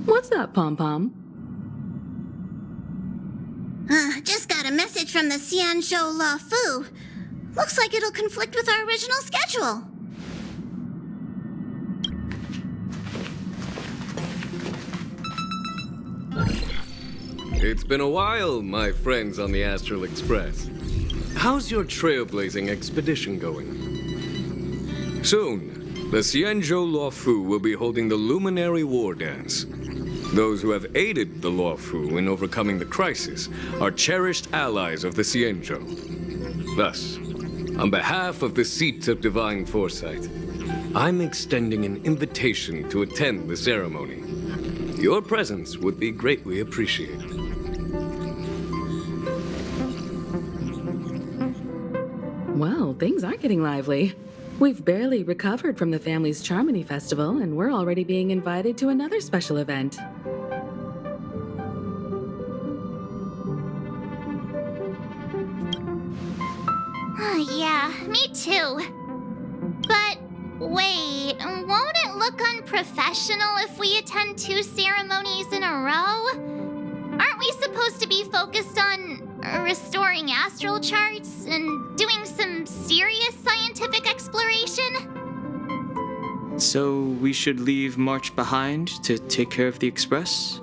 What's up, Pom Pom? Just got a message from the Xianzhou Luofu. Looks like it'll conflict with our original schedule. It's been a while, my friends on the Astral Express. How's your trailblazing expedition going? Soon, the Xianzhou Luofu will be holding the Luminary War Dance. Those who have aided the Luofu in overcoming the crisis are cherished allies of the Xianzhou. Thus, on behalf of the Seat of Divine Foresight, I'm extending an invitation to attend the ceremony. Your presence would be greatly appreciated. Well, things are getting lively. We've barely recovered from the family's Charmony Festival, and we're already being invited to another special event. Yeah, me too. But wait, won't it look unprofessional if we attend 2 ceremonies in a row? Aren't we supposed to be focused on restoring astral charts and doing some serious scientific exploration? So we should leave March behind to take care of the Express?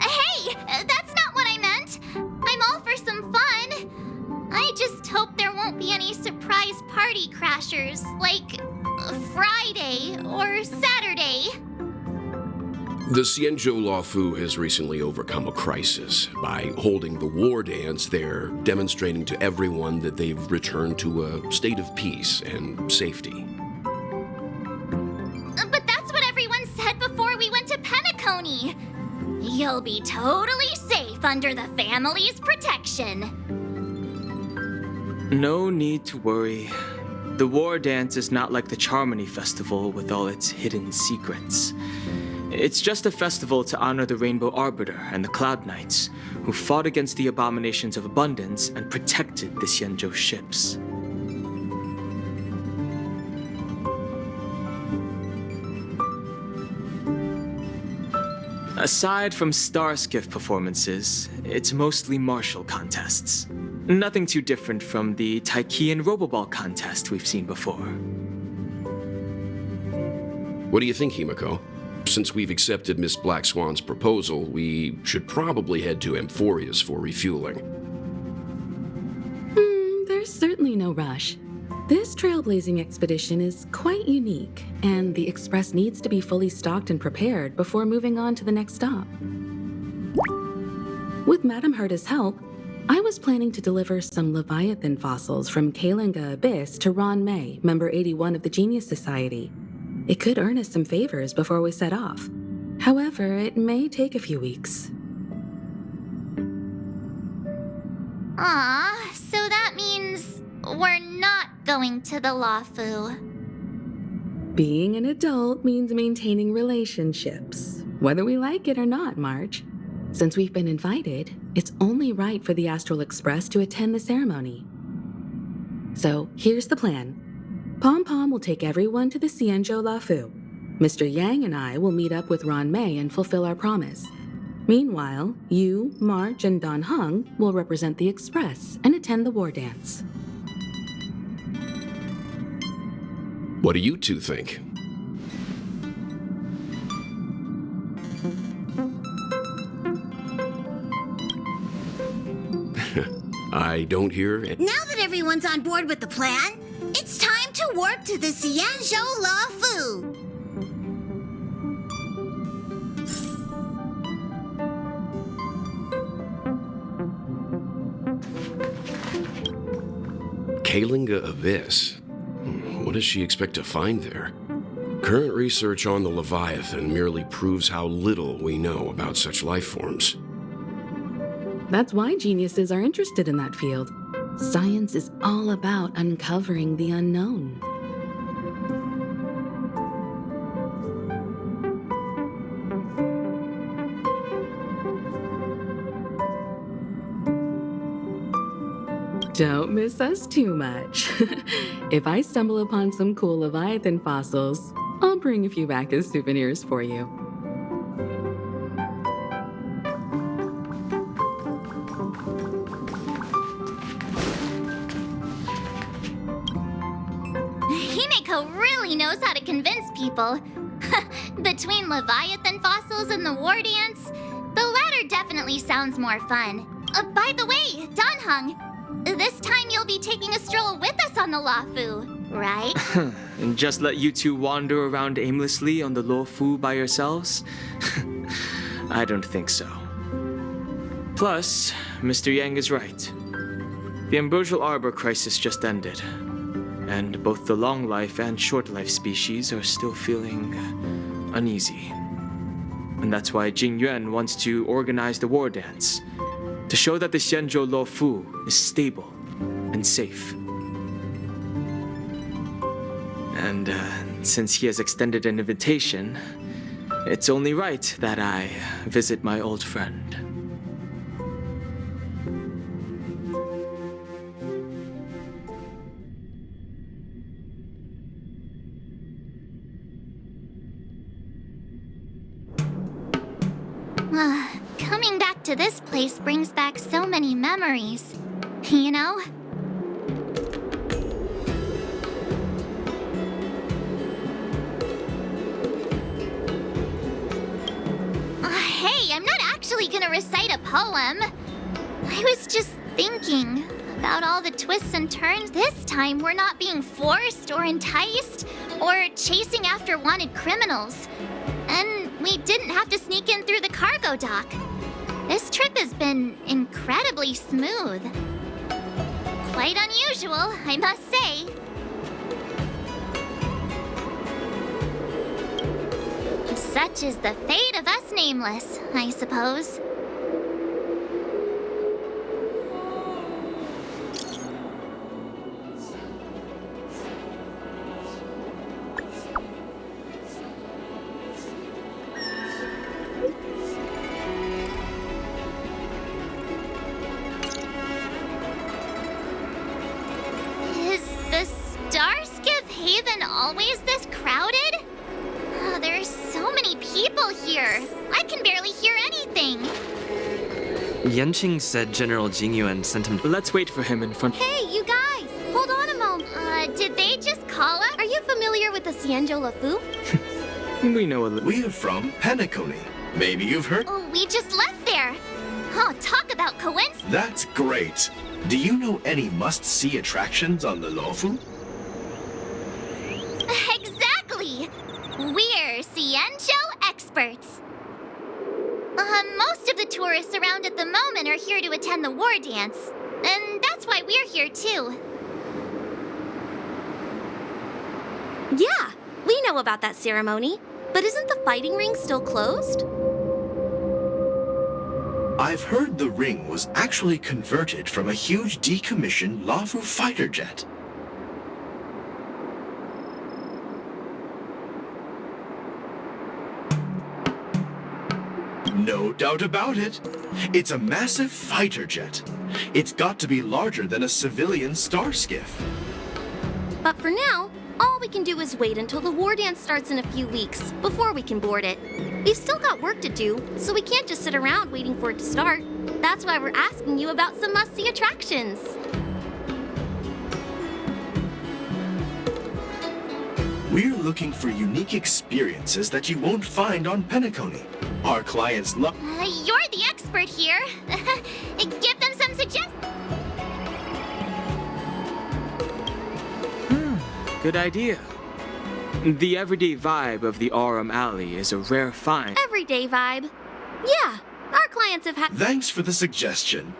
Hey! That's not what I meant! I'm all for some fun! I just hope there won't be any surprise party crashers, like Friday or Saturday. The Xianzhou Luofu has recently overcome a crisis. By holding the war dance, they're demonstrating to everyone that they've returned to a state of peace and safety. But that's what everyone said before we went to Penacony. You'll be totally safe under the family's protection. No need to worry. The war dance is not like the Charmony Festival with all its hidden secrets. It's just a festival to honor the Rainbow Arbiter and the Cloud Knights, who fought against the abominations of abundance and protected the Xianzhou ships. Aside from star skiff performances, it's mostly martial contests. Nothing too different from the Taiki and Roboball contest we've seen before. What do you think, Himiko? Since we've accepted Miss Black Swan's proposal, we should probably head to Amphorius for refueling. There's certainly no rush. This trailblazing expedition is quite unique, and the Express needs to be fully stocked and prepared before moving on to the next stop. With Madame Herta's help, I was planning to deliver some Leviathan fossils from Kalinga Abyss to Ron May, member 81 of the Genius Society. It could earn us some favors before we set off. However, it may take a few weeks. So that means we're not going to the Luofu. Being an adult means maintaining relationships, whether we like it or not, March. Since we've been invited, it's only right for the Astral Express to attend the ceremony. So here's the plan. Pom Pom will take everyone to the Xianzhou Luofu. Mr. Yang and I will meet up with Ron May and fulfill our promise. Meanwhile, you, March, and Don Hung will represent the Express and attend the war dance. What do you two think? I don't hear it. Now that everyone's on board with the plan, it's time to warp to the Xianzhou Luofu. Kalinga Abyss. What does she expect to find there? Current research on the Leviathan merely proves how little we know about such life forms. That's why geniuses are interested in that field. Science is all about uncovering the unknown. Don't miss us too much. If I stumble upon some cool Leviathan fossils, I'll bring a few back as souvenirs for you. knows how to convince people. Between Leviathan fossils and the war dance, the latter definitely sounds more fun. By the way, Danheng, this time you'll be taking a stroll with us on the Luofu, right? And just let you two wander around aimlessly on the Luofu by yourselves? I don't think so. Plus, Mr. Yang is right. The Ambrosial Arbor crisis just ended, and both the long life and short life species are still feeling uneasy. And that's why Jing Yuan wants to organize the war dance, to show that the Xianzhou Luofu is stable and safe. And since he has extended an invitation, it's only right that I visit my old friend. Coming back to this place brings back so many memories, you know? Hey, I'm not actually gonna recite a poem. I was just thinking about all the twists and turns. This time we're not being forced or enticed or chasing after wanted criminals. And we didn't have to sneak in through the cargo dock. This trip has been incredibly smooth. Quite unusual, I must say. Such is the fate of us nameless, I suppose. Always this crowded? Oh, there's so many people here. I can barely hear anything. Yanqing said General Jing Yuan sent him. Let's wait for him in front. Hey, you guys! Hold on a moment. Did they just call us? Are you familiar with the Xianzhou Luofu? We know a little. We're from Penacony. Maybe you've heard? Oh, we just left there. Oh, talk about coincidence. That's great. Do you know any must-see attractions on the Luofu? Exactly! We're Xianzhou experts. Most of the tourists around at the moment are here to attend the war dance. And that's why we're here too. Yeah, we know about that ceremony. But isn't the fighting ring still closed? I've heard the ring was actually converted from a huge decommissioned Luofu fighter jet. No doubt about it. It's a massive fighter jet. It's got to be larger than a civilian star skiff. But for now, all we can do is wait until the war dance starts in a few weeks before we can board it. We've still got work to do, so we can't just sit around waiting for it to start. That's why we're asking you about some must-see attractions. We're looking for unique experiences that you won't find on Penacony. Our clients love... You're the expert here. Give them some suggestions. Good idea. The everyday vibe of the Aurum Alley is a rare find. Everyday vibe. Yeah, our clients have had... Thanks for the suggestion.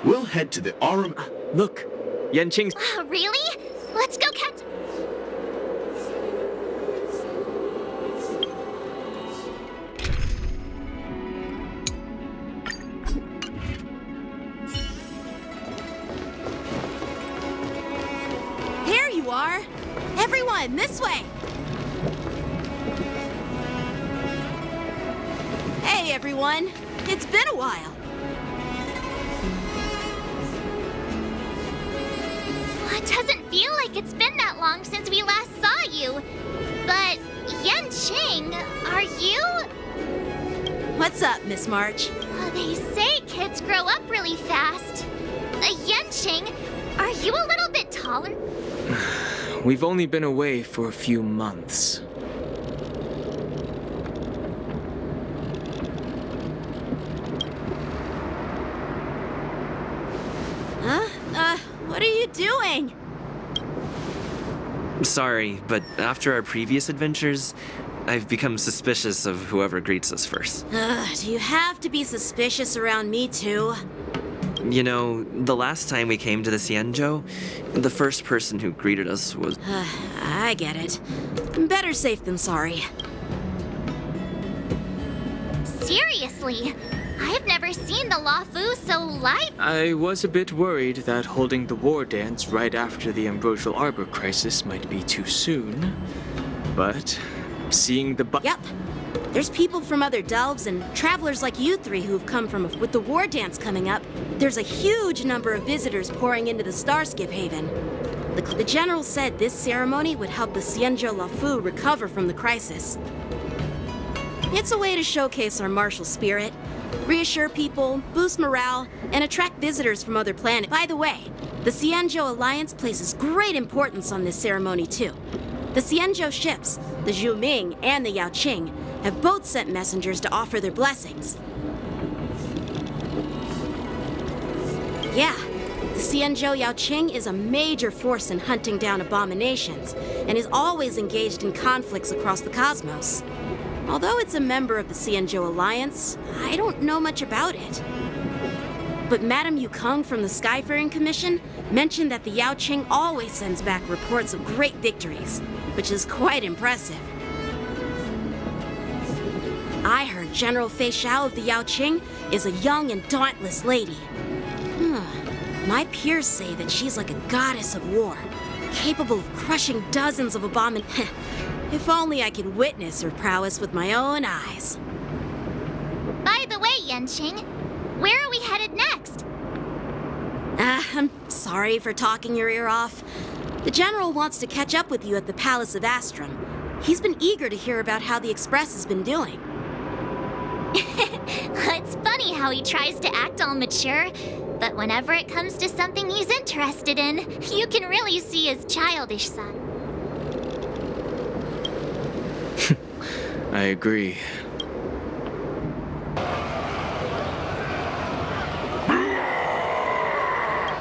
We'll head to the Aurum... Look, Yanqing's... Really? Let's go catch... There you are! Everyone, this way! Hey, everyone! It's been a while. It doesn't feel like it's been that long since we last saw you. But, Yanqing, are you... What's up, Miss March? They say kids grow up really fast. Yanqing, are you a little bit taller? we've only been away for a few months. What are you doing? Sorry, but after our previous adventures, I've become suspicious of whoever greets us first. Do you have to be suspicious around me too? You know, the last time we came to the Xianzhou, the first person who greeted us was... I get it. Better safe than sorry. Seriously, I've never seen the Luofu so live. I was a bit worried that holding the war dance right after the Ambrosial Arbor crisis might be too soon. But seeing the Yep. There's people from other delves and travelers like you three who've come from with the war dance coming up. There's a huge number of visitors pouring into the Starskip Haven. The general said this ceremony would help the Xianzhou Luofu recover from the crisis. It's a way to showcase our martial spirit, reassure people, boost morale, and attract visitors from other planets. By the way, the Xianzhou Alliance places great importance on this ceremony too. The Xianzhou ships, the Zhu Ming and the Yao Qing, have both sent messengers to offer their blessings. Yeah, the Xianzhou Yao Qing is a major force in hunting down abominations and is always engaged in conflicts across the cosmos. Although it's a member of the Xianzhou Alliance, I don't know much about it. But Madame Yukong from the Skyfaring Commission mentioned that the Yao Qing always sends back reports of great victories, which is quite impressive. I heard General Fei Xiao of the Yao Qing is a young and dauntless lady. My peers say that she's like a goddess of war, capable of crushing dozens of abominations. If only I could witness her prowess with my own eyes. By the way, Yanqing, where are we headed next? I'm sorry for talking your ear off. The General wants to catch up with you at the Palace of Astrum. He's been eager to hear about how the Express has been doing. It's funny how he tries to act all mature, but whenever it comes to something he's interested in, you can really see his childish side. I agree.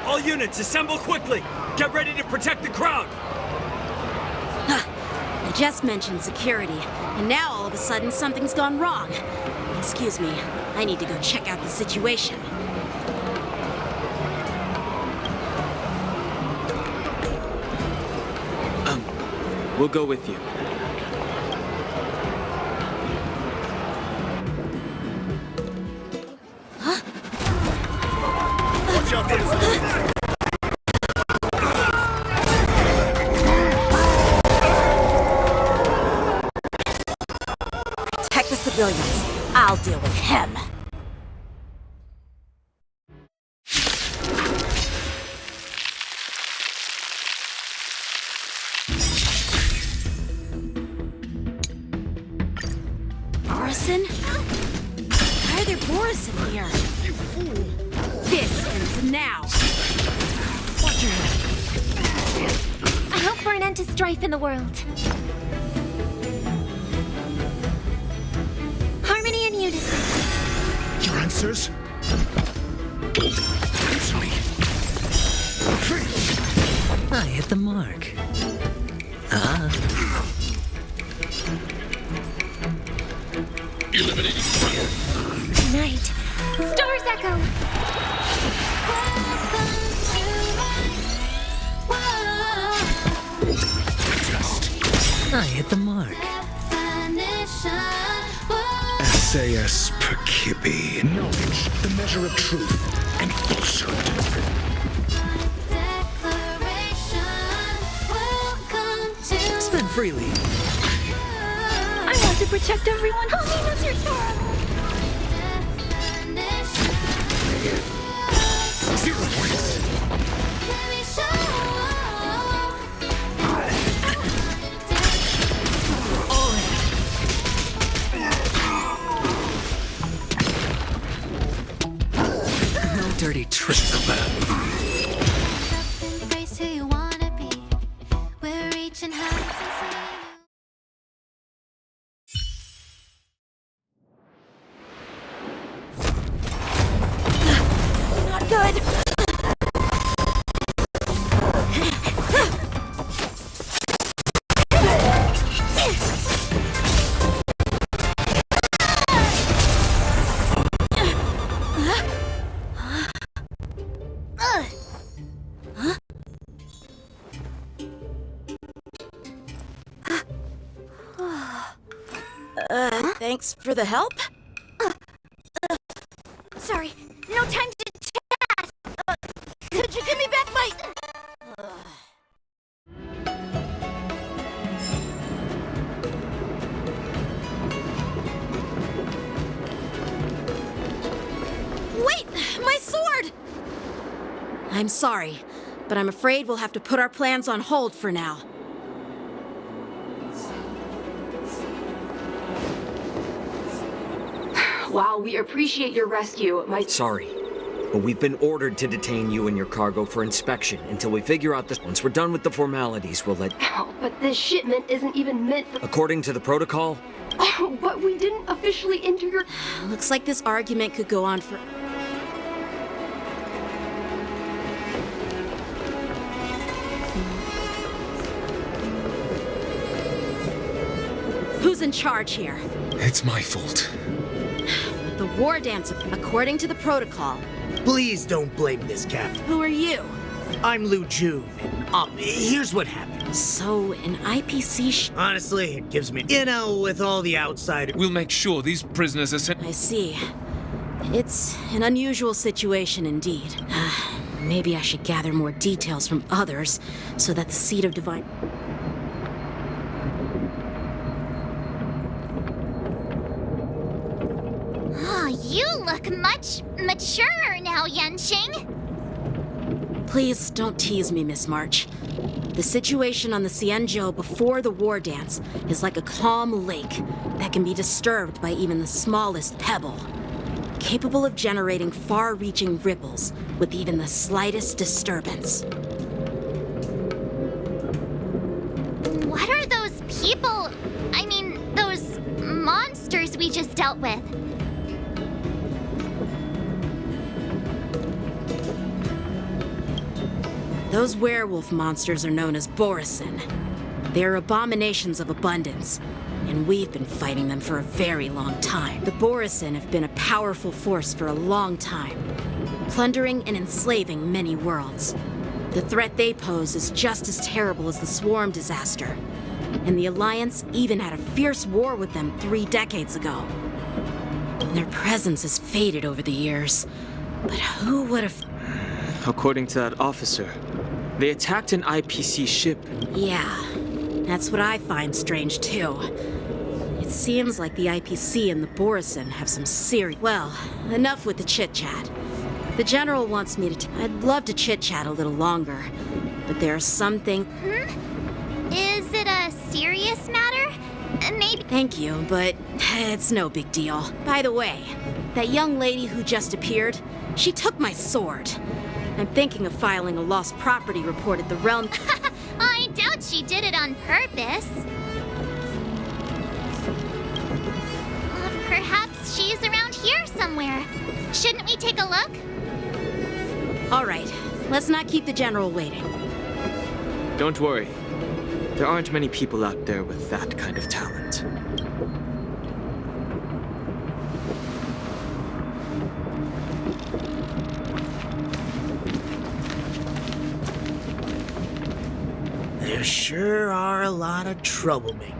All units, assemble quickly! Get ready to protect the crowd! I just mentioned security, and now all of a sudden something's gone wrong. Excuse me, I need to go check out the situation. We'll go with you. Watch out for this! Protect the civilians. I'll deal with him. Borison? Why are there Borison here? You fool! This ends now. Watch your head. I hope for an end to strife in the world. Harmony and unison. Your answers? Easily. I hit the mark. Night. Stars echo. I hit the mark. Essayus Percipi. Knowledge, the measure of truth and falsehood. Spend freely. I want to protect everyone. Holiness, your soul. 0 points. No dirty trick. Just the man. Embrace who you wanna be. We're Thanks for the help. Sorry, no time to chat. Could you give me back my... Wait! My sword! I'm sorry, but I'm afraid we'll have to put our plans on hold for now. While we appreciate your rescue, Sorry, but we've been ordered to detain you and your cargo for inspection until we figure out this. Once we're done with the formalities, we'll let... Oh, but this shipment isn't even meant for... According to the protocol? Oh, but we didn't officially enter your... Looks like this argument could go on for... Who's in charge here? It's my fault. The war dance, according to the protocol. Please don't blame this, Captain. Who are you? I'm Lu Jun, and here's what happened. So, an IPC Honestly, it gives me... with all the outsiders... We'll make sure these prisoners are sent... I see. It's an unusual situation indeed. Maybe I should gather more details from others, so that the seed of divine... Oh, you look much maturer now, Yanqing. Please don't tease me, Miss March. The situation on the Xianzhou before the war dance is like a calm lake that can be disturbed by even the smallest pebble, capable of generating far-reaching ripples with even the slightest disturbance. What are those people? I mean, those monsters we just dealt with? Those werewolf monsters are known as Borisin. They are abominations of abundance, and we've been fighting them for a very long time. The Borisin have been a powerful force for a long time, plundering and enslaving many worlds. The threat they pose is just as terrible as the Swarm disaster, and the Alliance even had a fierce war with them 3 decades ago. Their presence has faded over the years, but who would have... According to that officer, they attacked an IPC ship. Yeah, that's what I find strange too. It seems like the IPC and the Borisin have some serious... Well, enough with the chit-chat. The General wants me to... I'd love to chit-chat a little longer, but there are some things... Is it a serious matter? Maybe... Thank you, but it's no big deal. By the way, that young lady who just appeared, she took my sword. I'm thinking of filing a lost property report at the realm... I doubt she did it on purpose. Perhaps she's around here somewhere. Shouldn't we take a look? All right, let's not keep the General waiting. Don't worry. There aren't many people out there with that kind of talent. There sure are a lot of troublemakers.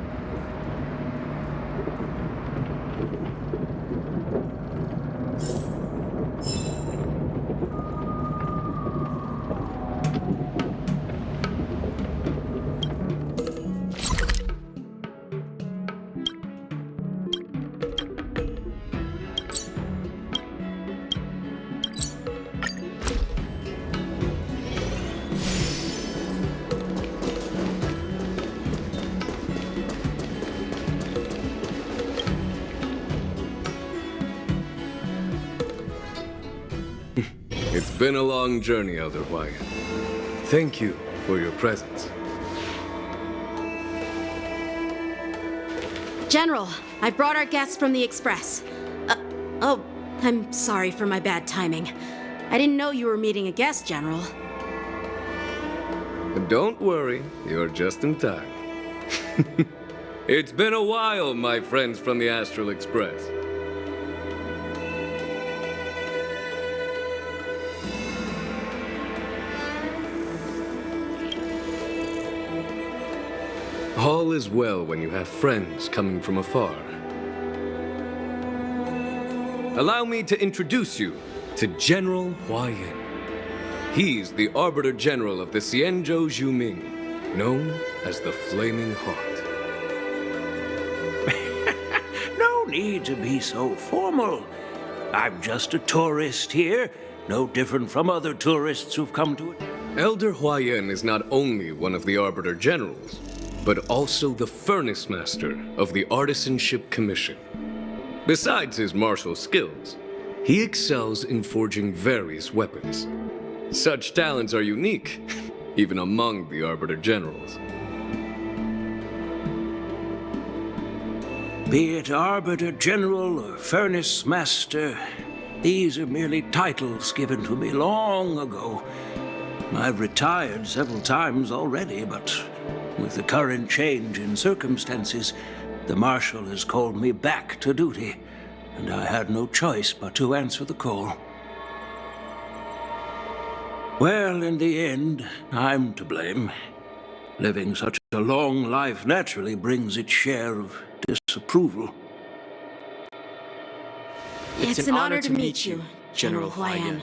It's been a long journey, Elder Wyatt. Thank you for your presence. General, I brought our guests from the Express. Oh, I'm sorry for my bad timing. I didn't know you were meeting a guest, General. Don't worry, you're just in time. It's been a while, my friends from the Astral Express. All is well when you have friends coming from afar. allow me to introduce you to General Huayan. He's the Arbiter General of the Xianzhou Zhuming, known as the Flaming Heart. No need to be so formal. I'm just a tourist here, no different from other tourists who've come to it. Elder Huayan is not only one of the Arbiter Generals, but also the Furnace Master of the Artisanship Commission. Besides his martial skills, he excels in forging various weapons. Such talents are unique, even among the Arbiter Generals. Be it Arbiter General or Furnace Master, these are merely titles given to me long ago. I've retired several times already, but with the current change in circumstances, the Marshal has called me back to duty, and I had no choice but to answer the call. Well, in the end, I'm to blame. Living such a long life naturally brings its share of disapproval. It's an honor to meet you, General Huayan.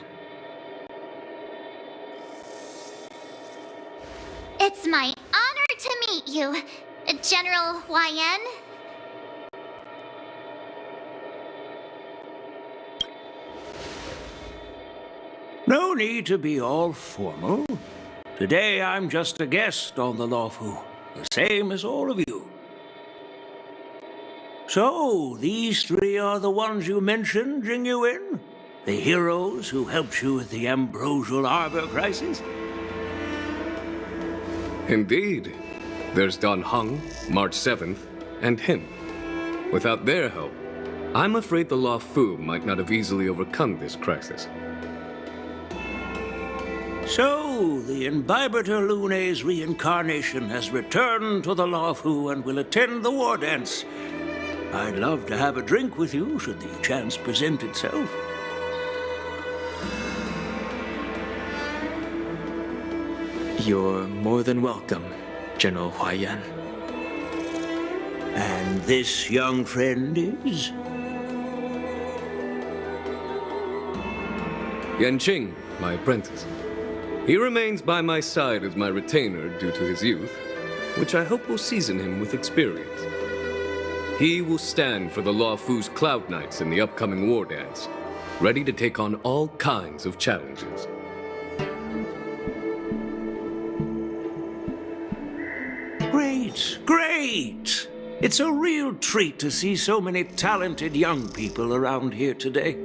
It's my honor to meet you, General Huayan. No need to be all formal. Today I'm just a guest on the Luofu, the same as all of you. So, these three are the ones you mentioned, Jingyuin? The heroes who helped you with the Ambrosial Arbor crisis? Indeed. There's Don Hung, March 7th, and him. Without their help, I'm afraid the Luofu might not have easily overcome this crisis. So, the Imbibitor Lune's reincarnation has returned to the Luofu and will attend the war dance. I'd love to have a drink with you should the chance present itself. You're more than welcome, General Huayan. And this young friend is? Yanqing, my apprentice. He remains by my side as my retainer due to his youth, which I hope will season him with experience. He will stand for the Luofu's Cloud Knights in the upcoming war dance, ready to take on all kinds of challenges. Great, great! It's a real treat to see so many talented young people around here today.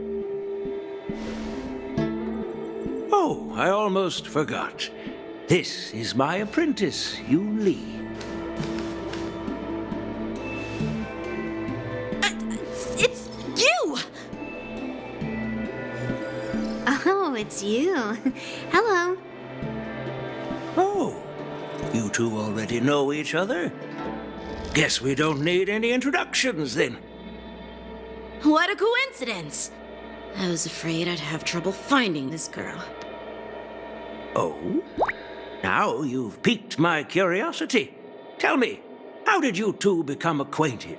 Oh, I almost forgot. This is my apprentice, Yun Li. It's you! Oh, it's you. Hello. Oh, you two already know each other? Guess we don't need any introductions then. What a coincidence! I was afraid I'd have trouble finding this girl. Oh? Now you've piqued my curiosity. Tell me, how did you two become acquainted?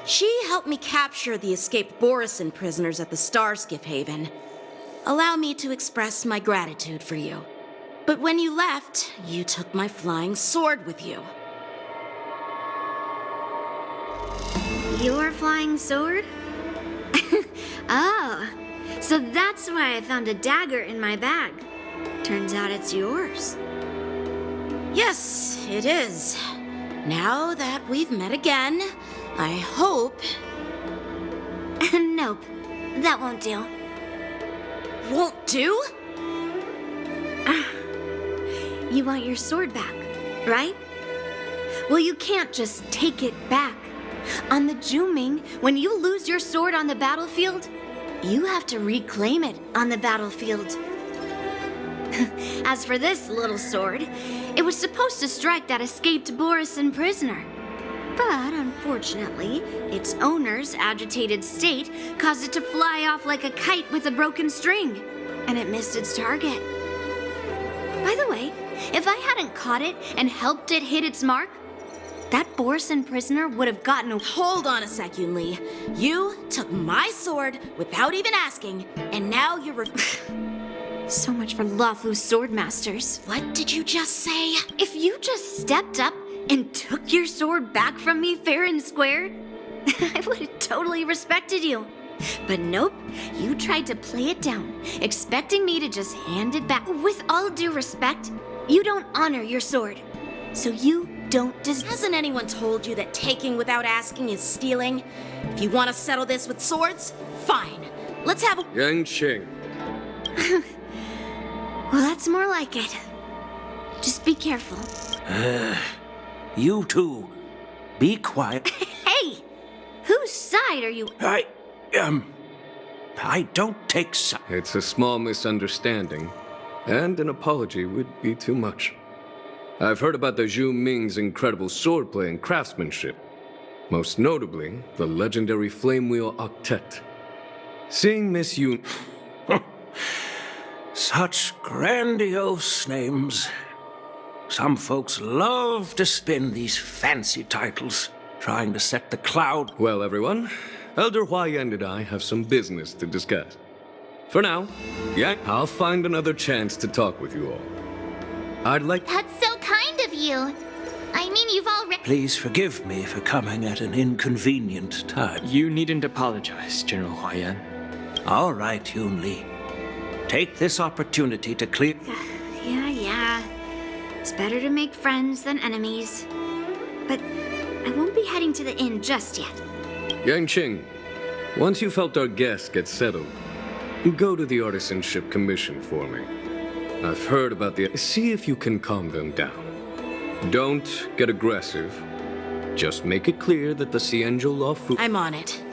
She helped me capture the escaped Borisin prisoners at the Starskiff Haven. Allow me to express my gratitude for you. But when you left, you took my flying sword with you. Your flying sword? Oh, so that's why I found a dagger in my bag. Turns out it's yours. Yes, it is. Now that we've met again, I hope... Nope, that won't do. Won't do? You want your sword back, right? Well, you can't just take it back. On the Zhuming, when you lose your sword on the battlefield, you have to reclaim it on the battlefield. As for this little sword, it was supposed to strike that escaped Borisin prisoner. But unfortunately, its owner's agitated state caused it to fly off like a kite with a broken string, and it missed its target. By the way, if I hadn't caught it and helped it hit its mark, that Borson prisoner would have gotten a... Hold on a sec, Yunli. You took my sword without even asking, and now you're So much for Luofu's swordmasters. What did you just say? If you just stepped up and took your sword back from me fair and square, I would have totally respected you. But nope, you tried to play it down, expecting me to just hand it back. With all due respect, you don't honor your sword. So you don't Hasn't anyone told you that taking without asking is stealing? If you want to settle this with swords, fine. Let's have a... Yanqing. Well, that's more like it. Just be careful. You two, be quiet. Hey! Whose side are you... I don't take sides. It's a small misunderstanding, and an apology would be too much. I've heard about the Zhu Ming's incredible swordplay and craftsmanship, most notably the legendary Flame Wheel Octet. Seeing Miss Yun... Such grandiose names. Some folks love to spin these fancy titles, trying to set the cloud. Well, everyone, Elder Huayan and I have some business to discuss. For now, I'll find another chance to talk with you all. I'd like... That's so kind of you. I mean, you've already... Please forgive me for coming at an inconvenient time. You needn't apologize, General Huayan. All right, Yunli. Take this opportunity to clear... Yeah. It's better to make friends than enemies. But I won't be heading to the inn just yet. Yanqing, once you've helped our guests get settled, go to the Artisanship Commission for me. I've heard about the... See if you can calm them down. Don't get aggressive. Just make it clear that the Xianzhou Luofu... I'm on it.